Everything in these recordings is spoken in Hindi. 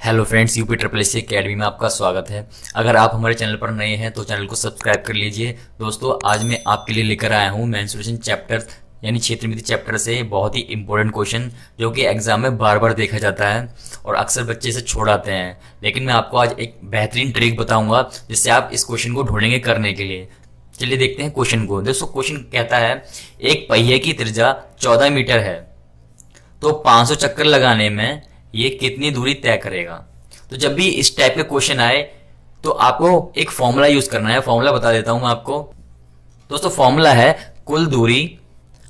Hello friends, UP triple S academy में आपका स्वागत है। अगर आप हमारे चैनल पर नए हैं तो चैनल को सब्सक्राइब कर लीजिए। दोस्तों, आज मैं आपके लिए लेकर आया हूँ मेंसुरेशन चैप्टर यानी क्षेत्रमिति चैप्टर से बहुत ही इंपॉर्टेंट क्वेश्चन जो कि एग्जाम में बार बार देखा जाता है और अक्सर बच्चे इसे छोड़ आते हैं। लेकिन मैं आपको आज एक बेहतरीन ट्रिक बताऊंगा जिससे आप इस क्वेश्चन को ढूंढेंगे करने के लिए। चलिए देखते हैं क्वेश्चन को। दोस्तों, क्वेश्चन कहता है एक पहिए की त्रिज्या 14 मीटर है तो 500 चक्कर लगाने में ये कितनी दूरी तय करेगा। तो जब भी इस टाइप के क्वेश्चन आए तो आपको एक फॉर्मूला यूज करना है। फॉर्मूला बता देता हूं मैं आपको। दोस्तों, फॉर्मूला है कुल दूरी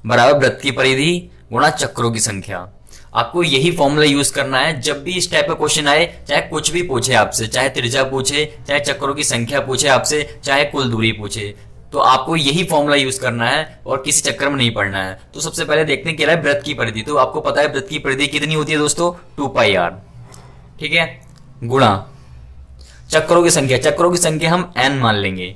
बराबर वृत्त की परिधि गुणा चक्रों की संख्या। आपको यही फॉर्मूला यूज करना है जब भी इस टाइप का क्वेश्चन आए, चाहे कुछ भी पूछे आपसे, चाहे त्रिज्या पूछे, चाहे चक्रों की संख्या पूछे आपसे, चाहे कुल दूरी पूछे, तो आपको यही फॉर्मूला यूज करना है और किसी चक्कर में नहीं पड़ना है। तो सबसे पहले देखते हैं क्या है वृत्त की परिधि। तो आपको पता है वृत्त की परिधि कितनी होती है दोस्तों, 2πr, ठीक है, गुणा चक्रों की संख्या। चक्रों की संख्या हम n मान लेंगे।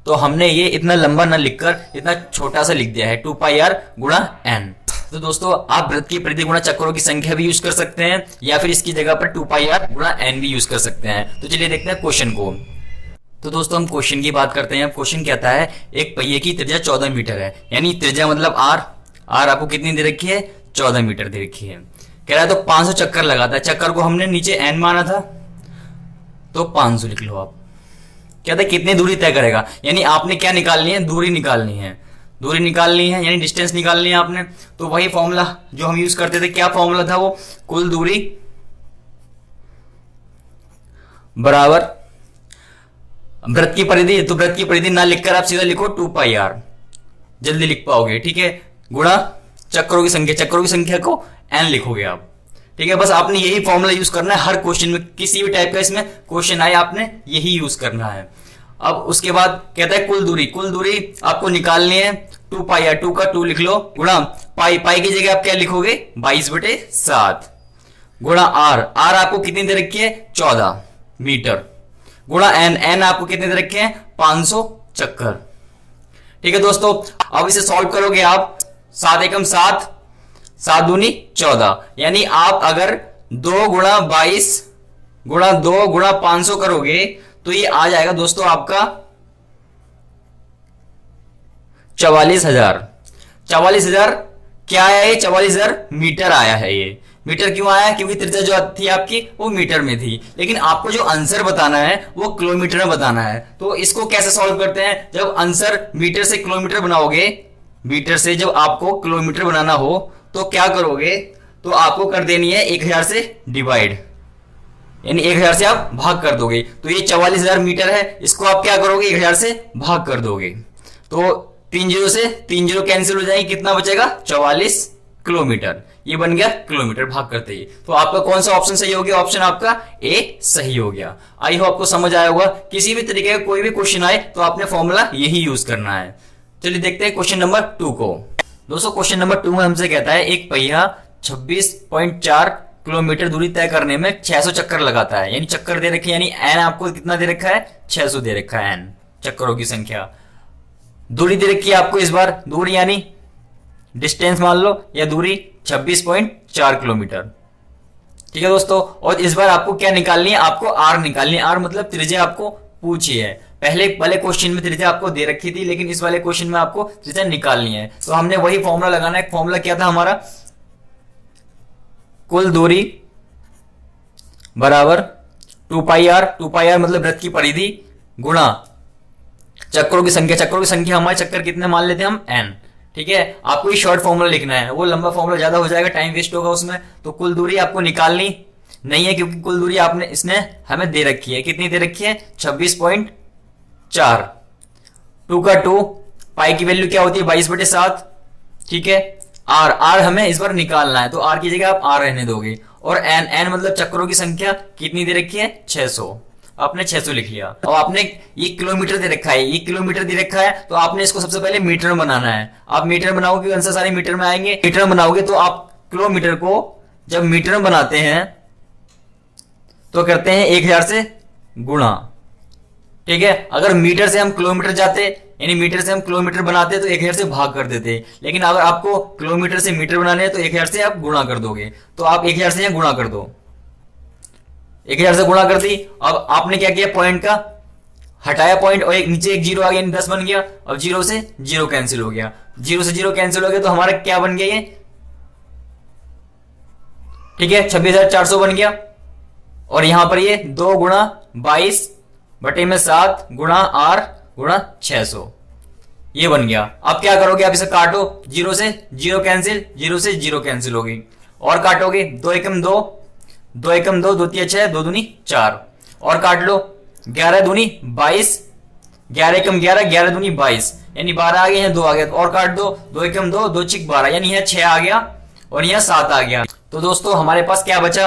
तो हमने ये इतना लंबा ना लिखकर इतना छोटा सा लिख दिया है, 2πr गुणा n। तो दोस्तों, आप वृत्त की परिधि गुणा चक्रों की संख्या भी यूज कर सकते हैं या फिर इसकी जगह पर 2πr गुणा n भी यूज कर सकते हैं। तो चलिए देखते हैं क्वेश्चन को। तो दोस्तों, हम क्वेश्चन की बात करते हैं। क्वेश्चन कहता है एक पहिए की त्रिज्या 14 मीटर है, यानी त्रिज्या मतलब r आपको कितनी दे रखी है, 14 मीटर दे रखी है। कह रहा है तो 500 चक्कर लगाता है। चक्कर को हमने नीचे n माना था तो 500 लिख लो आप। कहता है कितनी दूरी तय करेगा, यानी आपने क्या निकालनी है, दूरी निकालनी है। दूरी निकालनी है यानी डिस्टेंस निकालनी है आपने। तो वही फॉर्मूला जो हम यूज करते थे, क्या फॉर्मूला था वो, कुल दूरी बराबर वृत्त की परिधि। तो वृत्त की परिधि ना लिखकर आप सीधा लिखो 2πr, जल्दी लिख पाओगे, ठीक है, गुणा चक्रों की संख्या। चक्रों की संख्या को n लिखोगे आप, ठीक है। बस आपने यही फॉर्मूला यूज करना है हर क्वेश्चन में, किसी भी टाइप का इसमें क्वेश्चन आए आपने यही यूज करना है। अब उसके बाद कहता है कुल दूरी। कुल दूरी आपको निकालनी है 2πr, 2 का 2 लिख लो, गुणा पाई। पाई की जगह आप क्या लिखोगे, 22/7 गुणा r आपको कितनी दे रखी है, 14 मीटर, गुणा n आपको कितने दे रखे हैं, 500 चक्कर, ठीक है दोस्तों। अब इसे सॉल्व करोगे आप, 7 एकम 7, 7 दूनी 14, यानी आप अगर 2 गुणा 22 गुणा 2 गुणा 500 करोगे तो ये आ जाएगा दोस्तों आपका 44,000। 44,000 क्या आया है, 44,000 मीटर आया है। ये मीटर क्यों आया, क्योंकि त्रिज्या जो थी आपकी वो मीटर में थी, लेकिन आपको जो आंसर बताना है वो किलोमीटर में बताना है। तो इसको कैसे सॉल्व करते हैं, जब आंसर मीटर से किलोमीटर बनाओगे, मीटर से जब आपको किलोमीटर बनाना हो तो क्या करोगे, तो आपको कर देनी है 1000 से डिवाइड, यानी 1000 से आप भाग कर दोगे। तो ये 44,000 मीटर है, इसको आप क्या करोगे, 1000 से भाग कर दोगे। तो 3 0 से 3 0 कैंसिल हो जाएगी, कितना बचेगा, 44 किलोमीटर। ये बन गया किलोमीटर भाग करते ही। तो आपका कौन सा ऑप्शन सही हो गया, ऑप्शन आपका ए सही हो गया। आई होप आपको समझ आया होगा। किसी भी तरीके का कोई भी क्वेश्चन आए तो आपने फॉर्मूला यही यूज करना है। चलिए देखते हैं क्वेश्चन नंबर 2 को। दोस्तों, क्वेश्चन नंबर 2 में हमसे कहता है एक पहिया 26.4 किलोमीटर दूरी तय करने में 600 चक्कर लगाता है, यानी चक्कर दे रखे, यानी n आपको कितना दे रखा है, 600 दे रखा है, n चक्करों की संख्या। दूरी दे रखी है आपको, इस बार दूरी यानी डिस्टेंस मान लो, या दूरी 26.4 किलोमीटर, ठीक है दोस्तों। और इस बार आपको क्या निकालनी है, आपको r निकालनी है। r मतलब त्रिज्या आपको पूछी है। पहले वाले क्वेश्चन में त्रिज्या आपको दे रखी थी, लेकिन इस वाले क्वेश्चन में आपको त्रिज्या निकालनी है। तो हमने वही फॉर्मूला लगाना है। फॉर्मूला क्या था हमारा, कुल दूरी बराबर 2πr, 2πr मतलब वृत्त की परिधि, गुणा चक्रों की संख्या। चक्रों की संख्या हमारे चक्कर कितने मान लेते हैं हम, n, ठीक है। आपको ये शॉर्ट फॉर्मूला लिखना है, वो लंबा फॉर्मूला ज्यादा हो जाएगा, टाइम वेस्ट होगा उसमें। तो कुल दूरी आपको निकालनी नहीं है, क्योंकि कुल दूरी आपने इसने हमें दे रखी है, कितनी दे रखी है, 26.4, 2 का 2, पाई की वैल्यू क्या होती है, 22/7, ठीक है। r हमें इस बार निकालना है, तो r की जगह आप r रहने दोगे। और n मतलब चक्रों की संख्या कितनी दे रखी है, 600, आपने 600 लिख लिया। और आपने ये किलोमीटर दे रखा है, ये किलोमीटर दे रखा है, तो आपने इसको सबसे पहले मीटर में बनाना है। आप मीटर बनाओगे, आंसर सारे मीटर में आएंगे। मीटर में बनाओगे तो आप किलोमीटर को जब मीटर में बनाते हैं तो करते हैं 1000 से गुणा, ठीक है। अगर मीटर से हम किलोमीटर जाते, यानी मीटर से हम किलोमीटर बनाते तो 1000 से भाग कर देते, लेकिन अगर आपको किलोमीटर से मीटर बनाने हैं तो 1000 से आप गुणा कर दोगे। तो आप 1000 से गुणा कर दो, 1000 से गुणा कर दी। अब आपने क्या किया, पॉइंट का हटाया पॉइंट और एक नीचे एक जीरो आ गया, यानी 10 बन गया। अब जीरो से जीरो कैंसिल हो गया, जीरो से जीरो कैंसिल हो गया, तो हमारा क्या बन गया ये, ठीक है, 26,400 बन गया। और यहां पर ये 2 गुणा 22 बटे में 7 गुणा R गुणा 600 ये बन गया। अब क्या करोगे, आप इसे काटो, जीरो से जीरो कैंसिल, जीरो से जीरो कैंसिल होगी, और काटोगे 2 एकम 2, 2 एकम 2, 2 तिया 6, 2 दूनी 4, और काट लो 11 दूनी 22, 11 एकम 11, 11 दूनी 22, यानी 12 आ गया, यहाँ 2 आ गया, और काट दो, 2 एकम 2, 2 छिक 12, यानी यहाँ 6 आ गया और यहाँ 7 आ गया। तो दोस्तों हमारे पास क्या बचा,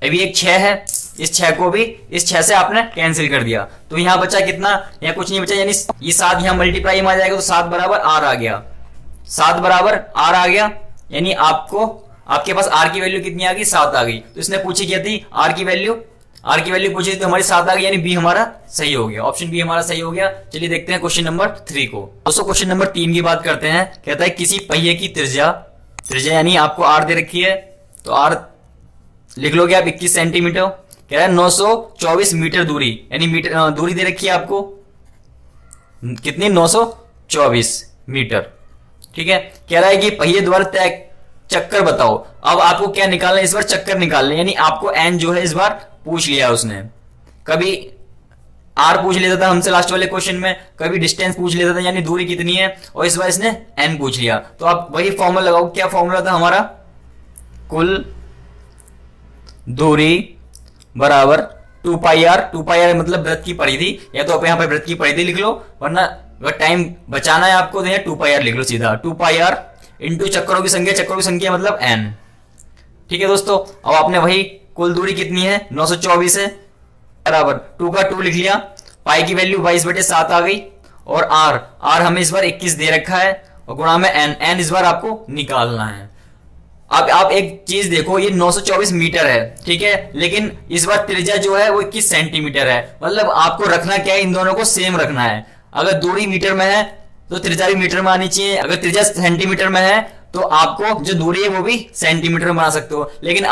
अभी एक 6 है, इस 6 को भी इस 6 से आपने कैंसिल कर दिया, तो यहाँ बचा कितना, यहाँ कुछ नहीं बचा, यानी ये 7 यहाँ मल्टीप्लाई में आ जाएगा, तो 7 बराबर R आ गया, 7 बराबर R आ गया, यानी आपको आपके पास R की वैल्यू कितनी आ गई, 7 आ गई। तो इसने पूछी क्या थी, R की वैल्यू पूछी तो हमारी 7 आ गई, यानी बी हमारा सही हो गया, ऑप्शन बी हमारा सही हो गया। चलिए देखते हैं क्वेश्चन नंबर 3 को। दोस्तों क्वेश्चन नंबर 3 की बात करते हैं। कहता है किसी पहिए की त्रिज्या यानी आपको R दे रखी है, तो R लिख लोगे आप 21 सेंटीमीटर। कह रहा है 924 मीटर दूरी, यानी मीटर दूरी दे रखी है आपको कितनी, 924 मीटर, ठीक है। कह रहा है कि पहिए द्वारा तय चक्कर बताओ। अब आपको क्या निकालना है, इस बार चक्कर निकालना है, यानी आपको एन जो है इस बार पूछ लिया उसने, कभी आर पूछ लेता था हमसे लास्ट वाले क्वेश्चन में, कभी डिस्टेंस पूछ लेता था यानी दूरी कितनी है, और इस बार इसने एन पूछ लिया। तो आप वही फॉर्मूला लगाओ, क्या फॉर्मूला था हमारा, कुल दूरी बराबर 2 पाई आर, 2 पाई आर मतलब वृत्त की परिधि, या तो आप यहाँ पे वृत्त की परिधि लिख लो, वरना अगर टाइम बचाना है आपको तो 2 पाई आर लिख लो सीधा, 2 पाई आर इंटू चक्करों की संख्या मतलब एन, ठीक है दोस्तों। अब आपने वही कुल दूरी कितनी है 924 है, बराबर 2 का 2 लिख लिया, पाई की वैल्यू 22/7 आ गई, और आर हमें इस बार 21 दे रखा है, और गुणा में एन इस बार आपको निकालना है। अब आप एक चीज देखो, ये 924 मीटर है, ठीक है, लेकिन इस बार त्रिज्या जो है वो 21 सेंटीमीटर है, मतलब आपको रखना क्या है, इन दोनों को सेम रखना है। अगर दूरी मीटर में है तो त्रिज्या भी मीटर में आनी चाहिए, अगर त्रिज्या सेंटीमीटर में है तो आपको जो दूरी है वो भी सेंटीमीटर में बना सकते हो, लेकिन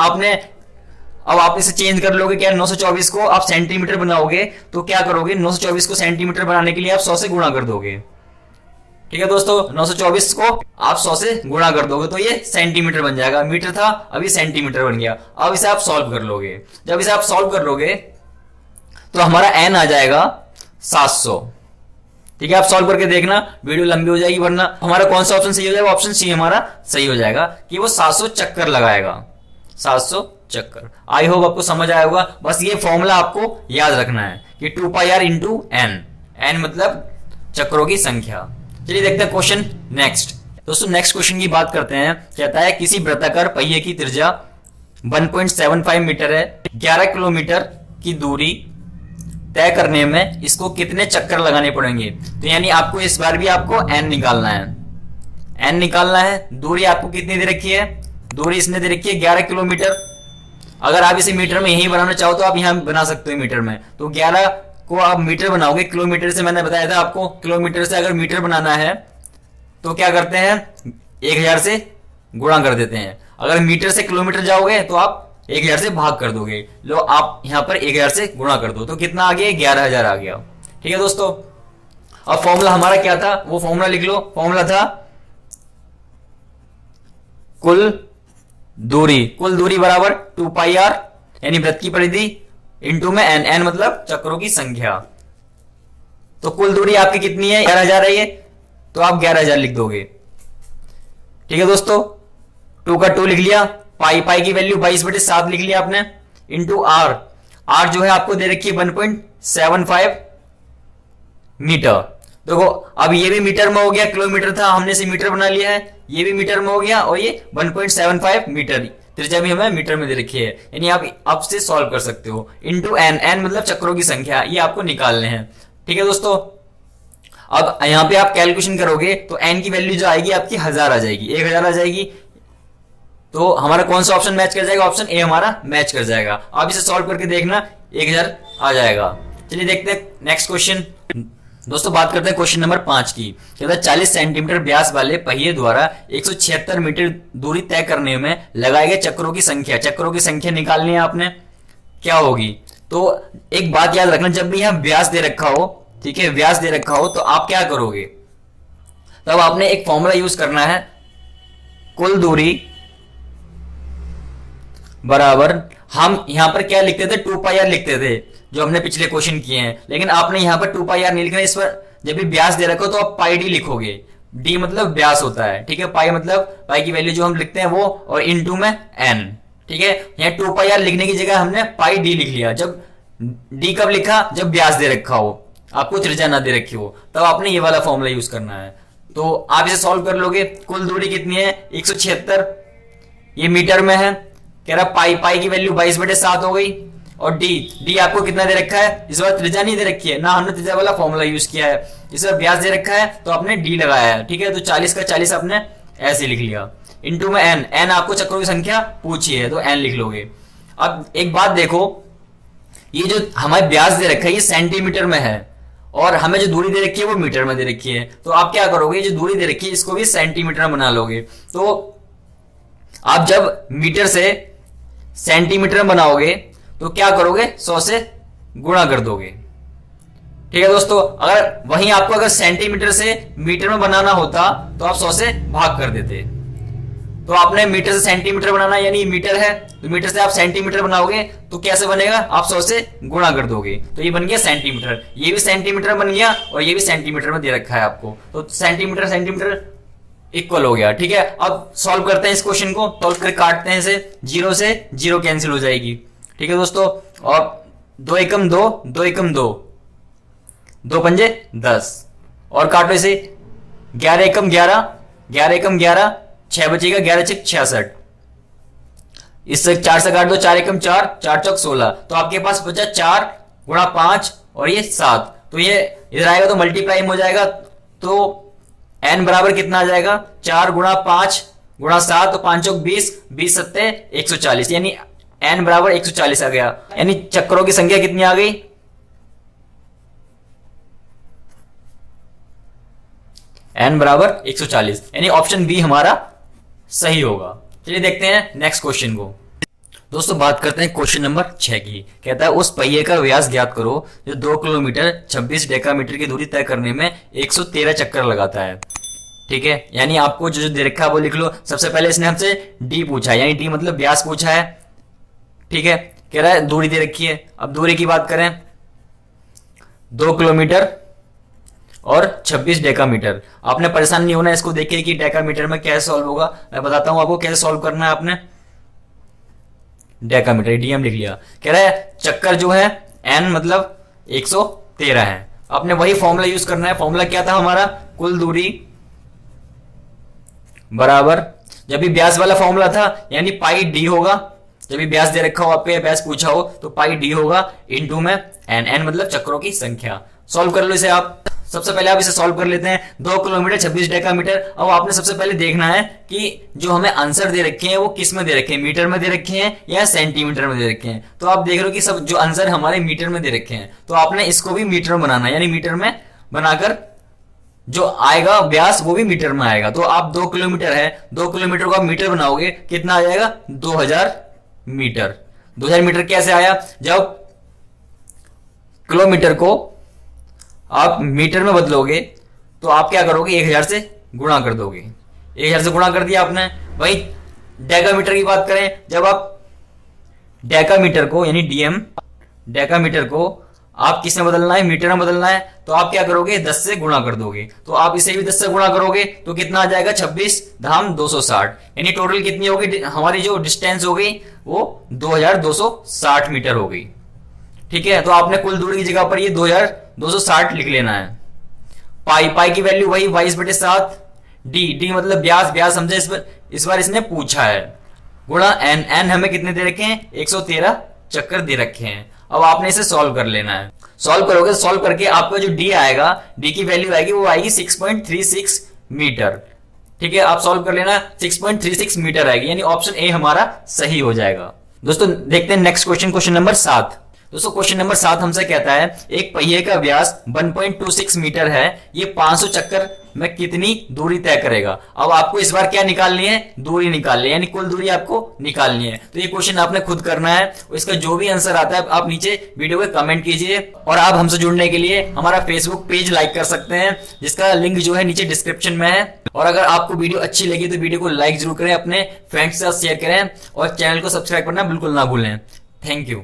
अब आप इसे चेंज कर लोगे, क्या 924 को आप सेंटीमीटर बनाओगे, तो क्या करोगे, 924 को सेंटीमीटर बनाने के लिए आप 100 से गुणा कर दोगे, ठीक है दोस्तों। 924 को आप 100 से गुणा कर दोगे तो ये सेंटीमीटर बन जाएगा, मीटर था अभी सेंटीमीटर बन गया। अब इसे आप सॉल्व कर लोगे, जब इसे आप सॉल्व कर लोगे तो हमारा एन आ जाएगा 700, ठीक है। आप सॉल्व करके देखना, वीडियो लंबी हो जाएगी, वरना हमारा कौन सा ऑप्शन सही हो जाएगा, ऑप्शन सी हमारा सही हो जाएगा कि वो 700 चक्कर लगाएगा, 700 चक्कर। आई होप आपको समझ आया होगा, बस ये फॉर्मूला आपको याद रखना है कि 2 पाई आर इंटू एन मतलब चक्रों की संख्या। चलिए देखते हैं क्वेश्चन नेक्स्ट। दोस्तों नेक्स्ट क्वेश्चन की बात करते हैं। कहता है किसी वृत्ताकार पहिए की त्रिज्या 1.75 मीटर है, 11 किलोमीटर की दूरी तय करने में इसको कितने चक्कर लगाने पड़ेंगे। तो यानी आपको इस बार भी आपको एन निकालना है, एन निकालना है। दूरी आपको कितनी दे रखी है, दूरी इसने दे रखी है 11 किलोमीटर। अगर आप इसे मीटर में यही बनाना चाहो तो आप यहां बना सकते हो मीटर में, तो 11 को आप मीटर बनाओगे, किलोमीटर से मैंने बताया था आपको, किलोमीटर से अगर मीटर बनाना है तो क्या करते हैं 1000 से गुणा कर देते हैं। अगर मीटर से किलोमीटर जाओगे तो आप 1000 से भाग कर दोगे, लो आप यहां पर 1000 से गुणा कर दो, तो कितना आ गया 11000 आ गया, ठीक है दोस्तों। अब फॉर्मूला हमारा क्या था, वो फॉर्मूला लिख लो। फॉर्मूला था कुल दूरी बराबर 2 पाई आर यानी वृत्त की परिधि इंटू में एन मतलब चक्रों की संख्या। तो कुल दूरी आपकी कितनी है 11000 है ये, तो आप 11000 लिख दोगे, ठीक है दोस्तों। 2 का 2 लिख लिया, पाई की वैल्यू 22/7 लिख लिया आपने, इंटू आर जो है आपको दे रखी है 1.75 मीटर। देखो अब ये भी मीटर में हो गया, किलोमीटर था हमने से मीटर बना लिया है, ये भी मीटर में हो गया, और ये 1.75 मीटर त्रिज्या भी हमें मीटर में दे रखी है, यानी आप अब से सॉल्व कर सकते हो। इंटू एन मतलब चक्रों की संख्या, ये आपको निकालने हैं, ठीक है दोस्तों। अब यहां पे आप कैलकुलेशन करोगे तो एन की वैल्यू जो आएगी आपकी 1000 आ जाएगी, 1000 आ जाएगी, तो हमारा कौन सा ऑप्शन मैच कर जाएगा, ऑप्शन ए हमारा मैच कर जाएगा। आप इसे सॉल्व करके देखना 1000 आ जाएगा। चलिए देखते हैं नेक्स्ट क्वेश्चन। दोस्तों बात करते हैं क्वेश्चन नंबर 5 की। कहता है 40 सेंटीमीटर व्यास वाले पहिए द्वारा 176 मीटर दूरी तय करने में लगाए गए चक्रों की संख्या निकालनी है आपने। क्या होगी। तो एक बात याद रखना, जब भी यहाँ व्यास दे रखा हो, ठीक है, व्यास दे रखा हो, तो आप क्या करोगे, तब आपने एक फॉर्मूला यूज करना है, कुल दूरी बराबर, हम यहां पर क्या लिखते थे, 2πr लिखते थे जो हमने पिछले क्वेश्चन किए हैं, लेकिन आपने यहां पर 2πr नहीं लिखना, इस पर जब भी व्यास दे रखो तो आप पाई डी लिखोगे। डी मतलब व्यास होता है, ठीक है, पाई मतलब पाई की वैल्यू जो हम लिखते हैं वो, और इनटू में एन, ठीक है। यहाँ 2πr लिखने की जगह हमने पाई डी लिख लिया। जब डी कब लिखा, जब व्यास दे रखा हो, आपको त्रिज्या ना दे रखी हो, तब आपने ये वाला फॉर्मूला यूज करना है। तो आप इसे सॉल्व कर लोगे। कुल दूरी कितनी है, 176, ये मीटर में है, कह रहा पाई, पाई की वैल्यू 22/7 हो गई। और डी आपको कितना दे रखा है, इस बार त्रिज्या नहीं दे रखी है ना, हमने त्रिज्या वाला फॉर्मूला यूज किया है, इस बार व्यास दे रखा है तो आपने डी लगाया है, ठीक है। तो 40 का 40 आपने ऐसे लिख लिया, इनटू में एन, एन आपको चक्रों की संख्या पूछी है तो एन लिख लोगे। अब एक बात देखो, ये जो हमारे व्यास दे रखा है ये सेंटीमीटर में है, और हमें जो दूरी दे रखी है वो मीटर में दे रखी है। तो आप क्या करोगे, जो दूरी दे रखी है इसको भी सेंटीमीटर में बना लोगे। तो आप जब मीटर से सेंटीमीटर में बनाओगे तो क्या करोगे, 100 से गुणा कर दोगे, ठीक है दोस्तों। अगर वहीं आपको अगर सेंटीमीटर से मीटर में बनाना होता तो आप 100 से भाग कर देते। तो आपने मीटर से सेंटीमीटर बनाना, यानी मीटर है तो मीटर से आप सेंटीमीटर बनाओगे तो कैसे बनेगा, आप 100 से गुणा कर दोगे, तो ये बन गया सेंटीमीटर। ये भी सेंटीमीटर बन गया और ये भी सेंटीमीटर में दे रखा है आपको, तो सेंटीमीटर सेंटीमीटर इक्वल हो गया, ठीक है। अब सॉल्व करते हैं इस क्वेश्चन को, सॉल्व कर काटते हैं इसे, 0 से 0 कैंसिल हो जाएगी, ठीक है दोस्तों। और 2 एकम 2, 2 एकम 2, 2 पंजे 10, और काटो इसे, 11 एकम 11, 11 एकम 11, 6 बचेगा, 11 छक 66, इससे 4 से काट दो, 4 एकम 4, 4 चौक 16, तो आपके पास बचा 4 गुणा 5 और ये 7, तो ये इधर आएगा तो मल्टीप्लाई हो जाएगा, तो n बराबर कितना आ जाएगा, 4 गुणा 5 गुणा 7, तो 5 चौक 20, 20 सत्ते 140, यानी n बराबर 140 आ गया। यानी चक्रों की संख्या कितनी आ गई, n बराबर 140, यानी ऑप्शन बी हमारा सही होगा। चलिए देखते हैं नेक्स्ट क्वेश्चन को। दोस्तों बात करते हैं क्वेश्चन नंबर 6 की। कहता है उस पहिए का व्यास ज्ञात करो जो 2 किलोमीटर 26 डेकामीटर की दूरी तय करने में 113 चक्कर लगाता है, ठीक है। यानी आपको जो दे रखा है वो लिख लो। सबसे पहले इसने हमसे डी पूछा है, यानी डी मतलब व्यास पूछा है, ठीक है। कह रहा है दूरी दे रखी है। अब दूरी की बात करें, 2 किलोमीटर और 26 डेकामीटर। आपने परेशान नहीं होना इसको देखिए कि डेकामीटर में कैसे सॉल्व होगा, मैं बताता हूं आपको कैसे सॉल्व करना है। आपने डेकामीटर डीएम लिख लिया। कह रहा है चक्कर जो है एन मतलब 113 है। आपने वही फॉर्मूला यूज करना है। फॉर्मूला क्या था हमारा, कुल दूरी बराबर, जब भी व्यास वाला फॉर्मूला था यानी पाई डी होगा, जब भी व्यास दे रखा हो आपके, व्यास पूछा हो तो पाई डी होगा, इनटू में एन, एन मतलब चक्रों की संख्या। सॉल्व कर लो इसे आप। सबसे पहले आप इसे सॉल्व कर लेते हैं। 2 किलोमीटर 26 डेकामीटर। अब आपने सबसे पहले देखना है कि जो हमें आंसर दे रखे हैं वो किस में दे रखे हैं, मीटर में दे रखे हैं या सेंटीमीटर में दे रखे हैं। तो आप देख रहे हो कि सब जो आंसर हमारे मीटर में दे रखे हैं, तो आपने इसको भी मीटर में बनाना है, यानी मीटर में बनाकर जो आएगा व्यास वो भी मीटर में आएगा। तो आप 2 किलोमीटर है, 2 किलोमीटर को आप मीटर बनाओगे, कितना आ जाएगा, 2000 मीटर। 2000 मीटर कैसे आया, जब किलोमीटर को आप मीटर में बदलोगे तो आप क्या करोगे, 1000 से गुणा कर दोगे। 1000 से गुणा कर दिया आपने। वही डेकामीटर की बात करें, जब आप डेकामीटर को यानी डीएम डेकामीटर को आप किस में बदलना है, मीटर में बदलना है, तो आप क्या करोगे, 10 से गुणा कर दोगे। तो आप इसे भी 10 से गुणा करोगे तो कितना आ जाएगा, 26 धाम 260, यानी टोटल कितनी होगी हमारी जो डिस्टेंस हो गई वो 2260 मीटर हो गई, ठीक है। तो आपने कुल दूरी की जगह पर ये 2260 लिख लेना है। पाई, पाई की वैल्यू वही 22/7, डी, डी मतलब व्यास, व्यास समझे इस बार इसने पूछा है, गुणा एन, एन हमें कितने दे रखे हैं, 113 चक्कर दे रखे हैं। अब आपने इसे सॉल्व कर लेना है। सॉल्व करोगे, सॉल्व करके आपका जो डी आएगा, डी की वैल्यू आएगी वो आएगी 6.36 मीटर, ठीक है। आप सॉल्व कर लेना, 6.36 मीटर आएगी, यानी ऑप्शन ए हमारा सही हो जाएगा। दोस्तों देखते हैं नेक्स्ट क्वेश्चन, क्वेश्चन नंबर 7। दोस्तों क्वेश्चन नंबर 7 हमसे कहता है एक पहिए का व्यास 1.26 मीटर है, ये 500 चक्कर में कितनी दूरी तय करेगा। अब आपको इस बार क्या निकालनी है, दूरी निकालनी है, यानी कुल दूरी आपको निकालनी है। तो ये क्वेश्चन आपने खुद करना है और इसका जो भी आंसर आता है आप नीचे वीडियो को कमेंट कीजिए। और आप हमसे जुड़ने के लिए हमारा फेसबुक पेज लाइक कर सकते हैं, जिसका लिंक जो है नीचे डिस्क्रिप्शन में है। और अगर आपको वीडियो अच्छी लगी तो वीडियो को लाइक जरूर करें, अपने फ्रेंड्स के साथ शेयर करें और चैनल को सब्सक्राइब करना बिल्कुल ना भूलें। Thank you.